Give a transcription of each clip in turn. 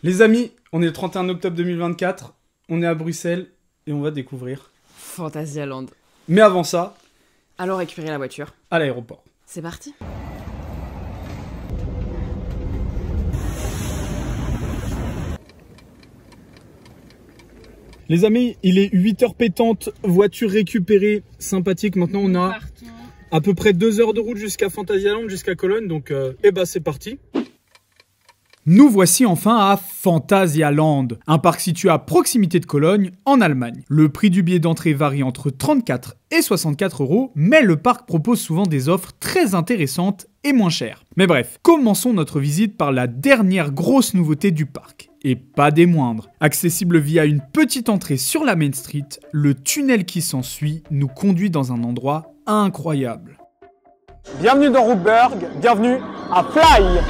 Les amis, on est le 31 octobre 2024, on est à Bruxelles et on va découvrir Fantasyland. Mais avant ça, allons récupérer la voiture. À l'aéroport. C'est parti. Les amis, il est 8h pétante, voiture récupérée, sympathique. Maintenant on a à peu près 2 heures de route jusqu'à Fantasyland, jusqu'à Cologne, donc c'est parti. Nous voici enfin à Fantasyland, un parc situé à proximité de Cologne, en Allemagne. Le prix du billet d'entrée varie entre 34 et 64 €, mais le parc propose souvent des offres très intéressantes et moins chères. Mais bref, commençons notre visite par la dernière grosse nouveauté du parc. Et pas des moindres. Accessible via une petite entrée sur la Main Street, le tunnel qui s'ensuit nous conduit dans un endroit incroyable. Bienvenue dans Rookburg, bienvenue à Fly.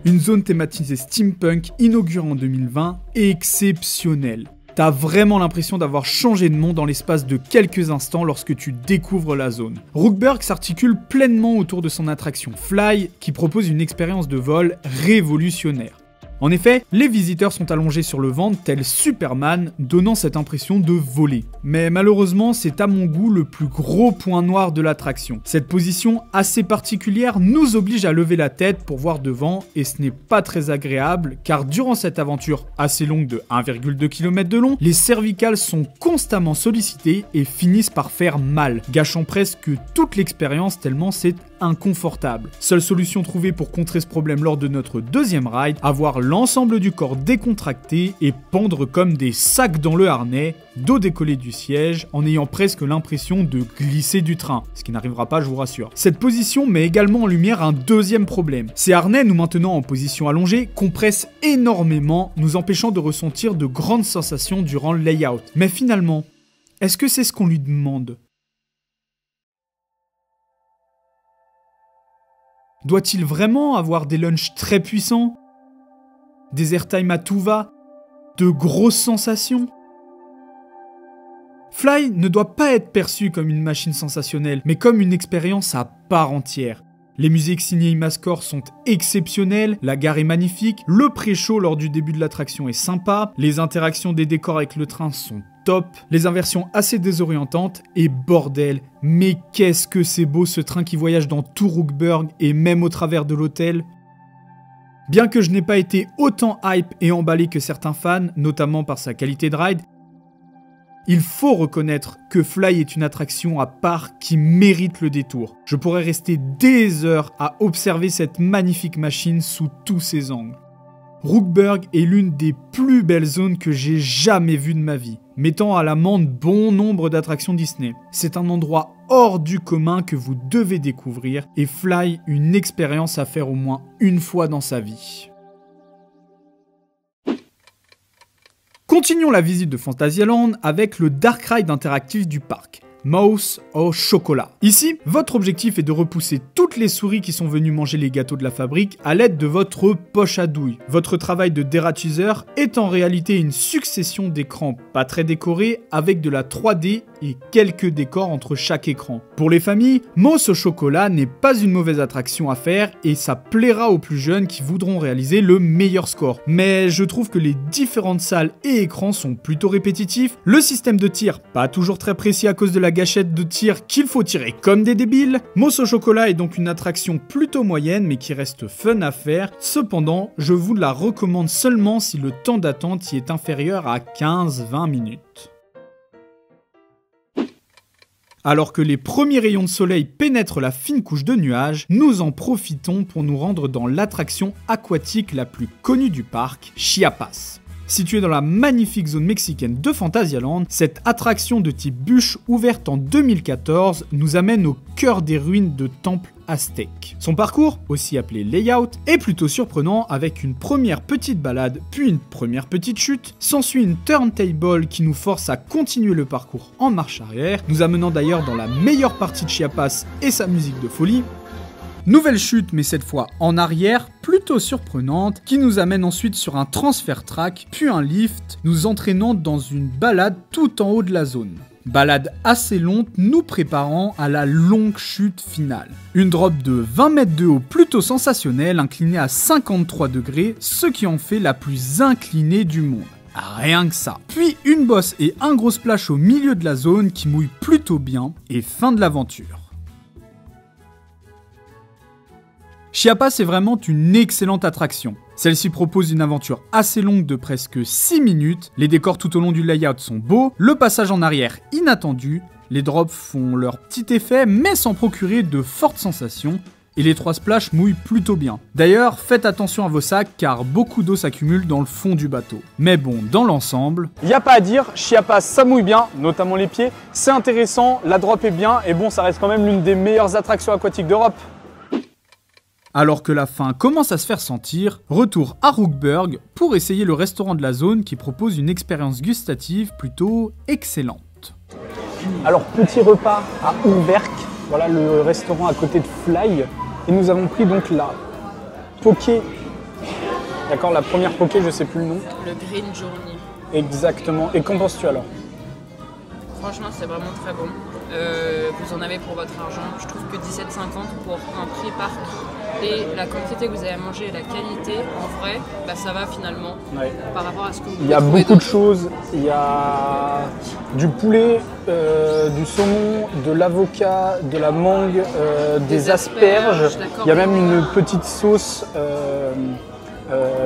Une zone thématisée steampunk inaugurée en 2020 est exceptionnelle. T'as vraiment l'impression d'avoir changé de monde dans l'espace de quelques instants lorsque tu découvres la zone. Rookburg s'articule pleinement autour de son attraction Fly, qui propose une expérience de vol révolutionnaire. En effet, les visiteurs sont allongés sur le ventre tel Superman, donnant cette impression de voler. Mais malheureusement, c'est à mon goût le plus gros point noir de l'attraction. Cette position assez particulière nous oblige à lever la tête pour voir devant, et ce n'est pas très agréable, car durant cette aventure assez longue de 1,2 km de long, les cervicales sont constamment sollicitées et finissent par faire mal, gâchant presque toute l'expérience tellement c'est inconfortable. Seule solution trouvée pour contrer ce problème lors de notre deuxième ride, avoir l'ensemble du corps décontracté et pendre comme des sacs dans le harnais, dos décollé du siège, en ayant presque l'impression de glisser du train, ce qui n'arrivera pas, je vous rassure. Cette position met également en lumière un deuxième problème. Ces harnais nous maintenant en position allongée compressent énormément, nous empêchant de ressentir de grandes sensations durant le layout. Mais finalement, est-ce que c'est ce qu'on lui demande ? Doit-il vraiment avoir des lunchs très puissants ? Des airtime à tout va ? De grosses sensations ? Fly ne doit pas être perçu comme une machine sensationnelle, mais comme une expérience à part entière. Les musiques signées Imascore sont exceptionnelles, la gare est magnifique, le pré-show lors du début de l'attraction est sympa, les interactions des décors avec le train sont top, les inversions assez désorientantes, et bordel, mais qu'est-ce que c'est beau ce train qui voyage dans tout Rookburg et même au travers de l'hôtel. Bien que je n'ai pas été autant hype et emballé que certains fans, notamment par sa qualité de ride, il faut reconnaître que Fly est une attraction à part qui mérite le détour. Je pourrais rester des heures à observer cette magnifique machine sous tous ses angles. Rookburg est l'une des plus belles zones que j'ai jamais vues de ma vie, mettant à l'amende bon nombre d'attractions Disney. C'est un endroit hors du commun que vous devez découvrir et Fly une expérience à faire au moins une fois dans sa vie. Continuons la visite de Fantasyland avec le Dark Ride interactif du parc, Mouse au chocolat. Ici, votre objectif est de repousser toutes les souris qui sont venues manger les gâteaux de la fabrique à l'aide de votre poche à douille. Votre travail de dératiseur est en réalité une succession d'écrans pas très décorés avec de la 3D et quelques décors entre chaque écran. Pour les familles, Mouse au chocolat n'est pas une mauvaise attraction à faire et ça plaira aux plus jeunes qui voudront réaliser le meilleur score. Mais je trouve que les différentes salles et écrans sont plutôt répétitifs, le système de tir pas toujours très précis à cause de la gâchette de tir qu'il faut tirer comme des débiles. Mouse au chocolat est donc une attraction plutôt moyenne mais qui reste fun à faire. Cependant, je vous la recommande seulement si le temps d'attente y est inférieur à 15-20 minutes. Alors que les premiers rayons de soleil pénètrent la fine couche de nuages, nous en profitons pour nous rendre dans l'attraction aquatique la plus connue du parc, Chiapas. Située dans la magnifique zone mexicaine de Fantasyland, cette attraction de type bûche ouverte en 2014 nous amène au cœur des ruines de temples aztèques. Son parcours, aussi appelé layout, est plutôt surprenant avec une première petite balade puis une première petite chute. S'ensuit une turntable qui nous force à continuer le parcours en marche arrière, nous amenant d'ailleurs dans la meilleure partie de Chiapas et sa musique de folie. Nouvelle chute, mais cette fois en arrière, plutôt surprenante, qui nous amène ensuite sur un transfert track, puis un lift, nous entraînant dans une balade tout en haut de la zone. Balade assez longue nous préparant à la longue chute finale. Une drop de 20 mètres de haut plutôt sensationnelle, inclinée à 53 degrés, ce qui en fait la plus inclinée du monde. Rien que ça. Puis une bosse et un gros splash au milieu de la zone qui mouille plutôt bien, et fin de l'aventure. Chiapas est vraiment une excellente attraction. Celle-ci propose une aventure assez longue de presque 6 minutes, les décors tout au long du layout sont beaux, le passage en arrière inattendu, les drops font leur petit effet mais sans procurer de fortes sensations, et les 3 splashes mouillent plutôt bien. D'ailleurs, faites attention à vos sacs car beaucoup d'eau s'accumule dans le fond du bateau. Mais bon, dans l'ensemble... Il n'y a pas à dire, Chiapas ça mouille bien, notamment les pieds, c'est intéressant, la drop est bien, et bon ça reste quand même l'une des meilleures attractions aquatiques d'Europe. Alors que la faim commence à se faire sentir, retour à Rookburg pour essayer le restaurant de la zone qui propose une expérience gustative plutôt excellente. Alors petit repas à Ourwerk, voilà le restaurant à côté de Fly, et nous avons pris donc la poké, d'accord, la première poké, je sais plus le nom. Le Green Journey. Exactement, et qu'en penses-tu alors? Franchement, c'est vraiment très bon. Vous en avez pour votre argent. Je trouve que 17,50 pour un prix parc et la quantité que vous avez à manger et la qualité, en vrai, bah, ça va finalement par rapport à ce que vous Il y a beaucoup de choses. Il y a du poulet, du saumon, de l'avocat, de la mangue, des asperges. Il y a même une petite sauce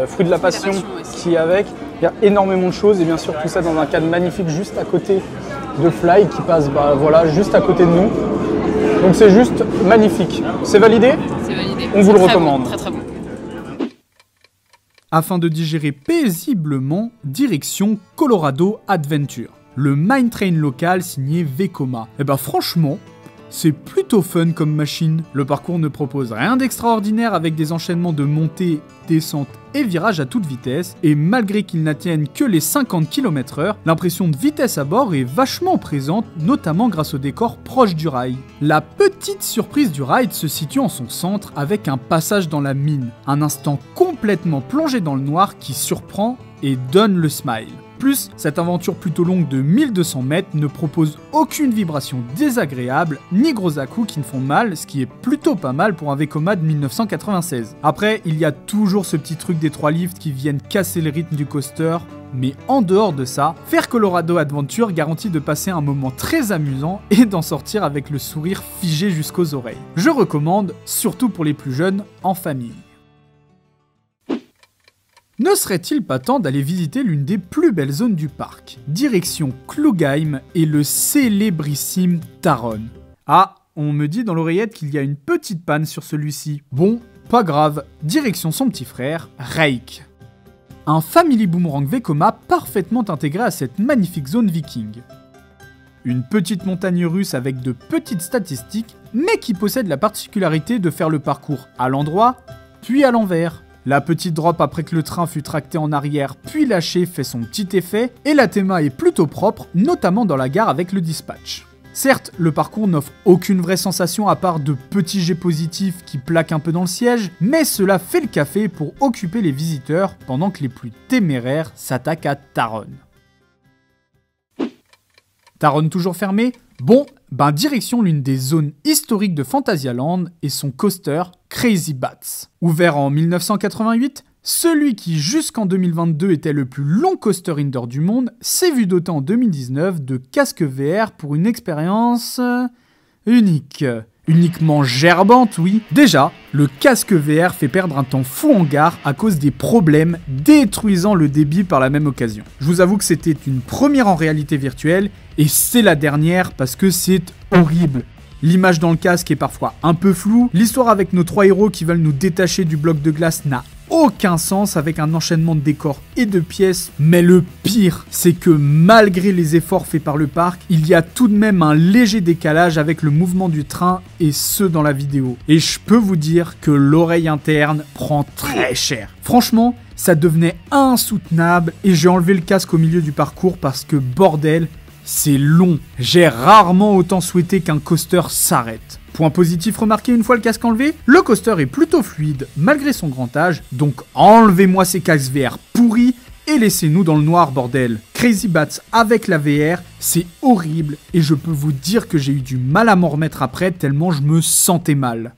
fruit de la passion qui est avec. Il y a énormément de choses et bien sûr tout ça dans un cadre magnifique juste à côté de Fly qui passe voilà, juste à côté de nous. Donc c'est juste magnifique. C'est validé? C'est validé. On vous le recommande. Bon, très très bon. Afin de digérer paisiblement, direction Colorado Adventure. Le mine train local signé Vekoma. Et bah franchement, c'est plutôt fun comme machine. Le parcours ne propose rien d'extraordinaire avec des enchaînements de montées, descentes et virages à toute vitesse, et malgré qu'ils n'atteignent que les 50 km/h, l'impression de vitesse à bord est vachement présente, notamment grâce au décor proche du rail. La petite surprise du ride se situe en son centre avec un passage dans la mine, un instant complètement plongé dans le noir qui surprend et donne le smile. Plus, cette aventure plutôt longue de 1200 mètres ne propose aucune vibration désagréable, ni gros à-coups qui ne font mal, ce qui est plutôt pas mal pour un Vekoma de 1996. Après, il y a toujours ce petit truc des 3 lifts qui viennent casser le rythme du coaster, mais en dehors de ça, faire Colorado Adventure garantit de passer un moment très amusant et d'en sortir avec le sourire figé jusqu'aux oreilles. Je recommande, surtout pour les plus jeunes, en famille. Ne serait-il pas temps d'aller visiter l'une des plus belles zones du parc? Direction Klugheim et le célébrissime Taron. Ah, on me dit dans l'oreillette qu'il y a une petite panne sur celui-ci. Bon, pas grave, direction son petit frère, Reik. Un Family Boomerang Vekoma parfaitement intégré à cette magnifique zone viking. Une petite montagne russe avec de petites statistiques, mais qui possède la particularité de faire le parcours à l'endroit, puis à l'envers. La petite drop après que le train fut tracté en arrière puis lâché fait son petit effet, et la théma est plutôt propre, notamment dans la gare avec le dispatch. Certes, le parcours n'offre aucune vraie sensation à part de petits jets positifs qui plaquent un peu dans le siège, mais cela fait le café pour occuper les visiteurs pendant que les plus téméraires s'attaquent à Taron. Taron toujours fermé? Bon, direction l'une des zones historiques de Phantasialand et son coaster Crazy Bats. Ouvert en 1988, celui qui jusqu'en 2022 était le plus long coaster indoor du monde s'est vu doté en 2019 de casque VR pour une expérience unique. Uniquement gerbante, oui. Déjà, le casque VR fait perdre un temps fou en gare à cause des problèmes détruisant le débit par la même occasion. Je vous avoue que c'était une première en réalité virtuelle et c'est la dernière parce que c'est horrible. L'image dans le casque est parfois un peu floue, l'histoire avec nos 3 héros qui veulent nous détacher du bloc de glace n'a aucun sens avec un enchaînement de décors et de pièces, mais le pire, c'est que malgré les efforts faits par le parc, il y a tout de même un léger décalage avec le mouvement du train et ce dans la vidéo. Et je peux vous dire que l'oreille interne prend très cher. Franchement, ça devenait insoutenable et j'ai enlevé le casque au milieu du parcours parce que bordel, c'est long. J'ai rarement autant souhaité qu'un coaster s'arrête. Point positif remarqué une fois le casque enlevé, le coaster est plutôt fluide malgré son grand âge, donc enlevez-moi ces casques VR pourris et laissez-nous dans le noir, bordel. Crazy Bats avec la VR, c'est horrible et je peux vous dire que j'ai eu du mal à m'en remettre après tellement je me sentais mal.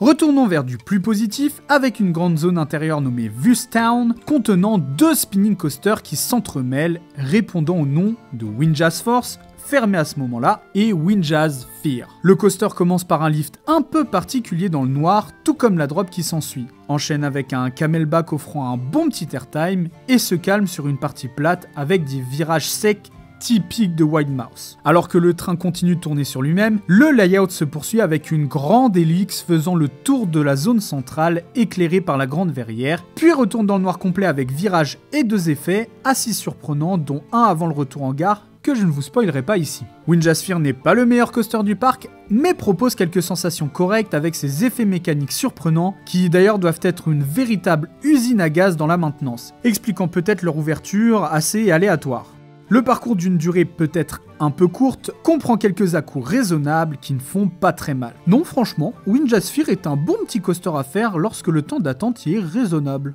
Retournons vers du plus positif avec une grande zone intérieure nommée Vustown contenant 2 spinning coasters qui s'entremêlent répondant au nom de Windjazz Force, fermé à ce moment-là, et Windjazz Fear. Le coaster commence par un lift un peu particulier dans le noir, tout comme la drop qui s'ensuit. Enchaîne avec un camelback offrant un bon petit airtime et se calme sur une partie plate avec des virages secs typiques de Wild Mouse. Alors que le train continue de tourner sur lui-même, le layout se poursuit avec une grande hélice faisant le tour de la zone centrale éclairée par la grande verrière, puis retourne dans le noir complet avec virages et 2 effets assez surprenants, dont un avant le retour en gare, que je ne vous spoilerai pas ici. Windjazz Fear n'est pas le meilleur coaster du parc, mais propose quelques sensations correctes avec ses effets mécaniques surprenants, qui d'ailleurs doivent être une véritable usine à gaz dans la maintenance, expliquant peut-être leur ouverture assez aléatoire. Le parcours d'une durée peut-être un peu courte comprend quelques à-coups raisonnables qui ne font pas très mal. Non, franchement, Windjazz Fear est un bon petit coaster à faire lorsque le temps d'attente y est raisonnable.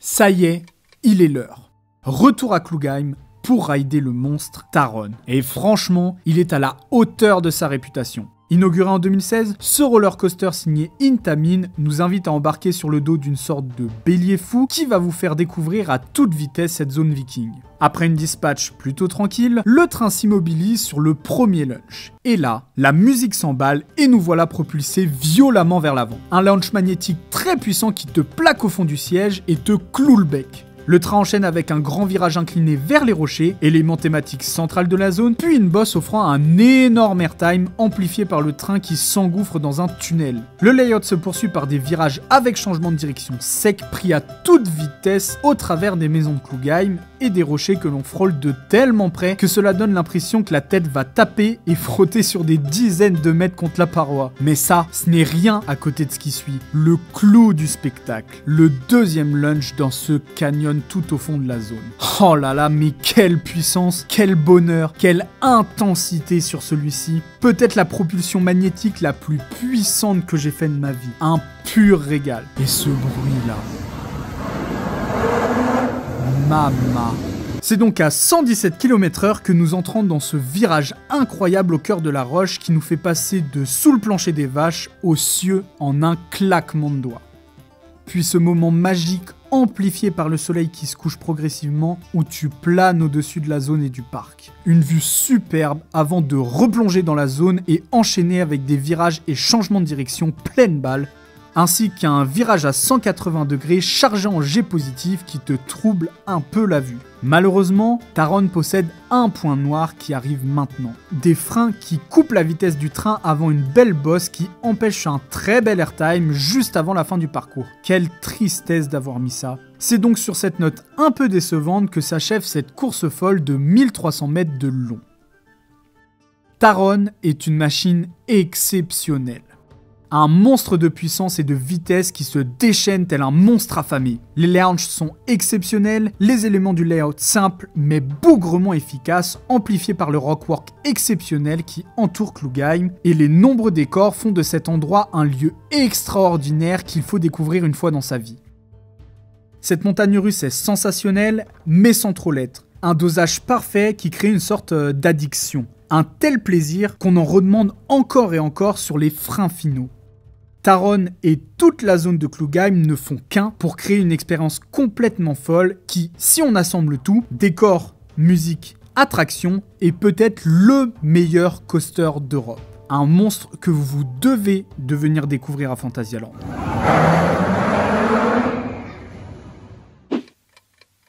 Ça y est, il est l'heure. Retour à Klugheim pour rider le monstre Taron. Et franchement, il est à la hauteur de sa réputation. Inauguré en 2016, ce roller coaster signé Intamin nous invite à embarquer sur le dos d'une sorte de bélier fou qui va vous faire découvrir à toute vitesse cette zone viking. Après une dispatch plutôt tranquille, le train s'immobilise sur le premier launch. Et là, la musique s'emballe et nous voilà propulsés violemment vers l'avant. Un launch magnétique très puissant qui te plaque au fond du siège et te cloue le bec. Le train enchaîne avec un grand virage incliné vers les rochers, élément thématique central de la zone, puis une bosse offrant un énorme airtime amplifié par le train qui s'engouffre dans un tunnel. Le layout se poursuit par des virages avec changement de direction sec pris à toute vitesse au travers des maisons de Klugheim et des rochers que l'on frôle de tellement près que cela donne l'impression que la tête va taper et frotter sur des dizaines de mètres contre la paroi. Mais ça, ce n'est rien à côté de ce qui suit. Le clou du spectacle, le deuxième lunch dans ce canyon tout au fond de la zone. Oh là là, mais quelle puissance, quel bonheur, quelle intensité sur celui-ci. Peut-être la propulsion magnétique la plus puissante que j'ai faite de ma vie. Un pur régal. Et ce bruit-là. Mama. C'est donc à 117 km/h que nous entrons dans ce virage incroyable au cœur de la roche qui nous fait passer de sous le plancher des vaches aux cieux en un claquement de doigts. Puis ce moment magique amplifié par le soleil qui se couche progressivement où tu planes au-dessus de la zone et du parc. Une vue superbe avant de replonger dans la zone et enchaîner avec des virages et changements de direction pleine balle, ainsi qu'un virage à 180 degrés chargé en jet positif qui te trouble un peu la vue. Malheureusement, Taron possède un point noir qui arrive maintenant. Des freins qui coupent la vitesse du train avant une belle bosse qui empêche un très bel airtime juste avant la fin du parcours. Quelle tristesse d'avoir mis ça. C'est donc sur cette note un peu décevante que s'achève cette course folle de 1300 mètres de long. Taron est une machine exceptionnelle. Un monstre de puissance et de vitesse qui se déchaîne tel un monstre affamé. Les layouts sont exceptionnels, les éléments du layout simples mais bougrement efficaces, amplifiés par le rockwork exceptionnel qui entoure Klugheim, et les nombreux décors font de cet endroit un lieu extraordinaire qu'il faut découvrir une fois dans sa vie. Cette montagne russe est sensationnelle, mais sans trop l'être. Un dosage parfait qui crée une sorte d'addiction. Un tel plaisir qu'on en redemande encore et encore sur les freins finaux. Taron et toute la zone de Klugheim ne font qu'un pour créer une expérience complètement folle qui, si on assemble tout, décor, musique, attraction, est peut-être le meilleur coaster d'Europe. Un monstre que vous devez de venir découvrir à Phantasialand.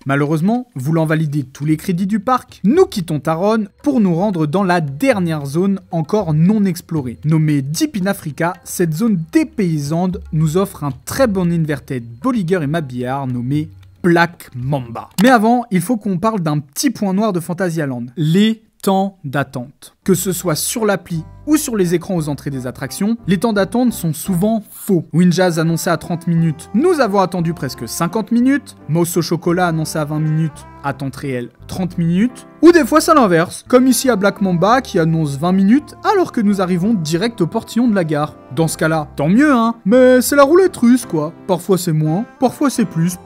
Malheureusement, voulant valider tous les crédits du parc, nous quittons Taron pour nous rendre dans la dernière zone encore non explorée. Nommée Deep in Africa, cette zone dépaysante nous offre un très bon inverted Bolliger et Mabillard nommé Black Mamba. Mais avant, il faut qu'on parle d'un petit point noir de Phantasialand, les temps d'attente. Que ce soit sur l'appli ou sur les écrans aux entrées des attractions, les temps d'attente sont souvent faux. Windjazz annoncé à 30 minutes, nous avons attendu presque 50 minutes. Mousse au chocolat annoncé à 20 minutes, attente réelle 30 minutes, ou des fois c'est l'inverse, comme ici à Black Mamba qui annonce 20 minutes alors que nous arrivons direct au portillon de la gare. Dans ce cas-là, tant mieux hein, mais c'est la roulette russe quoi. Parfois c'est moins, parfois c'est plus,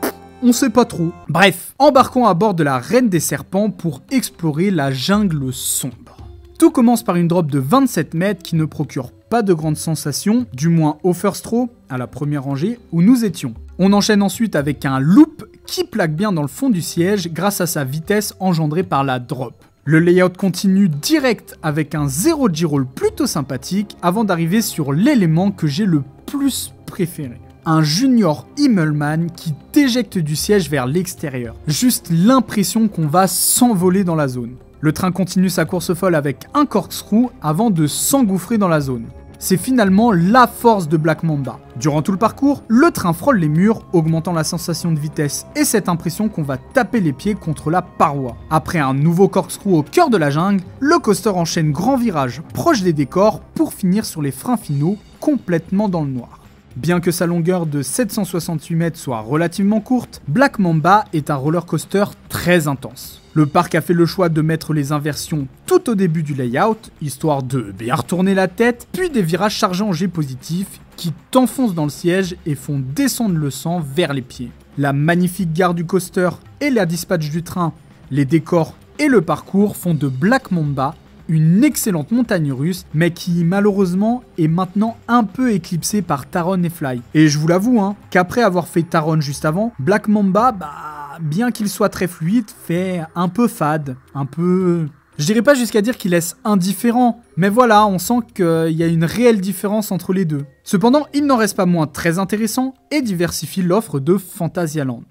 on sait pas trop. Bref, embarquons à bord de la Reine des Serpents pour explorer la jungle sombre. Tout commence par une drop de 27 mètres qui ne procure pas de grandes sensations, du moins au first row, à la première rangée, où nous étions. On enchaîne ensuite avec un loop qui plaque bien dans le fond du siège grâce à sa vitesse engendrée par la drop. Le layout continue direct avec un 0 G-roll plutôt sympathique avant d'arriver sur l'élément que j'ai le plus préféré. Un Junior Himmelmann qui t'éjecte du siège vers l'extérieur. Juste l'impression qu'on va s'envoler dans la zone. Le train continue sa course folle avec un corkscrew avant de s'engouffrer dans la zone. C'est finalement la force de Black Mamba. Durant tout le parcours, le train frôle les murs, augmentant la sensation de vitesse et cette impression qu'on va taper les pieds contre la paroi. Après un nouveau corkscrew au cœur de la jungle, le coaster enchaîne grand virage proche des décors pour finir sur les freins finaux complètement dans le noir. Bien que sa longueur de 768 mètres soit relativement courte, Black Mamba est un roller coaster très intense. Le parc a fait le choix de mettre les inversions tout au début du layout, histoire de bien retourner la tête, puis des virages chargés en G positif qui t'enfoncent dans le siège et font descendre le sang vers les pieds. La magnifique gare du coaster et la dispatch du train, les décors et le parcours font de Black Mamba une excellente montagne russe, mais qui malheureusement est maintenant un peu éclipsée par Taron et Fly. Et je vous l'avoue, qu'après avoir fait Taron juste avant, Black Mamba, bien qu'il soit très fluide, fait un peu fade, un peu... Je dirais pas jusqu'à dire qu'il laisse indifférent, mais voilà, on sent qu'il y a une réelle différence entre les deux. Cependant, il n'en reste pas moins très intéressant et diversifie l'offre de Phantasialand.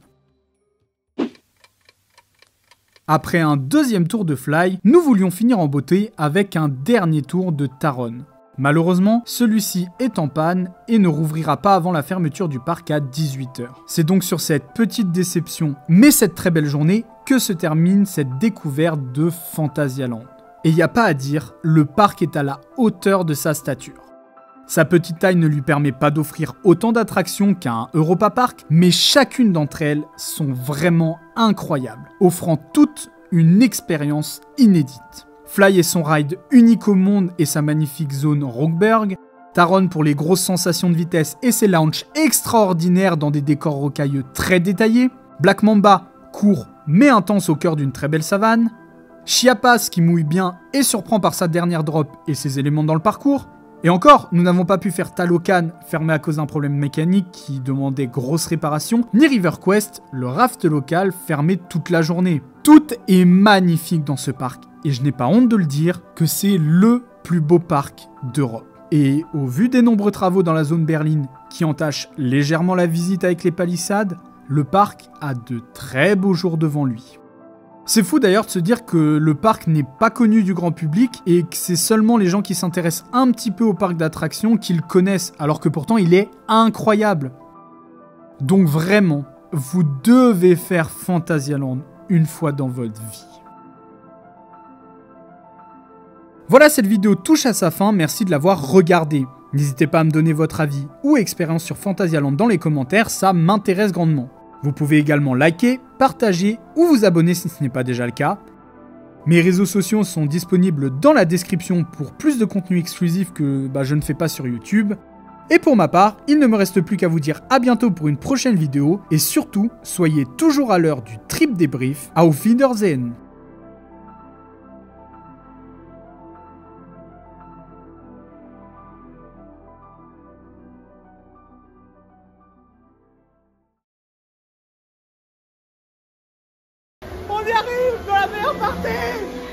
Après un deuxième tour de Fly, nous voulions finir en beauté avec un dernier tour de Taron. Malheureusement, celui-ci est en panne et ne rouvrira pas avant la fermeture du parc à 18h. C'est donc sur cette petite déception, mais cette très belle journée, que se termine cette découverte de Phantasialand. Et il n'y a pas à dire, le parc est à la hauteur de sa stature. Sa petite taille ne lui permet pas d'offrir autant d'attractions qu'un Europa Park, mais chacune d'entre elles sont vraiment incroyables, offrant toutes une expérience inédite. Fly et son ride unique au monde et sa magnifique zone Rockberg, Taron pour les grosses sensations de vitesse et ses launches extraordinaires dans des décors rocailleux très détaillés, Black Mamba, court mais intense au cœur d'une très belle savane, Chiapas qui mouille bien et surprend par sa dernière drop et ses éléments dans le parcours. Et encore, nous n'avons pas pu faire Talocan, fermé à cause d'un problème mécanique qui demandait grosse réparation, ni River Quest, le raft local, fermé toute la journée. Tout est magnifique dans ce parc, et je n'ai pas honte de le dire que c'est le plus beau parc d'Europe. Et au vu des nombreux travaux dans la zone berline qui entachent légèrement la visite avec les palissades, le parc a de très beaux jours devant lui. C'est fou d'ailleurs de se dire que le parc n'est pas connu du grand public et que c'est seulement les gens qui s'intéressent un petit peu au parc d'attractions qui le connaissent, alors que pourtant il est incroyable. Donc vraiment, vous devez faire Phantasialand une fois dans votre vie. Voilà, cette vidéo touche à sa fin, merci de l'avoir regardée. N'hésitez pas à me donner votre avis ou expérience sur Phantasialand dans les commentaires, ça m'intéresse grandement. Vous pouvez également liker, partager ou vous abonner si ce n'est pas déjà le cas. Mes réseaux sociaux sont disponibles dans la description pour plus de contenu exclusif que je ne fais pas sur YouTube. Et pour ma part, il ne me reste plus qu'à vous dire à bientôt pour une prochaine vidéo et surtout, soyez toujours à l'heure du trip débrief. Auf Wiedersehen! On y arrive, dans la meilleure partie!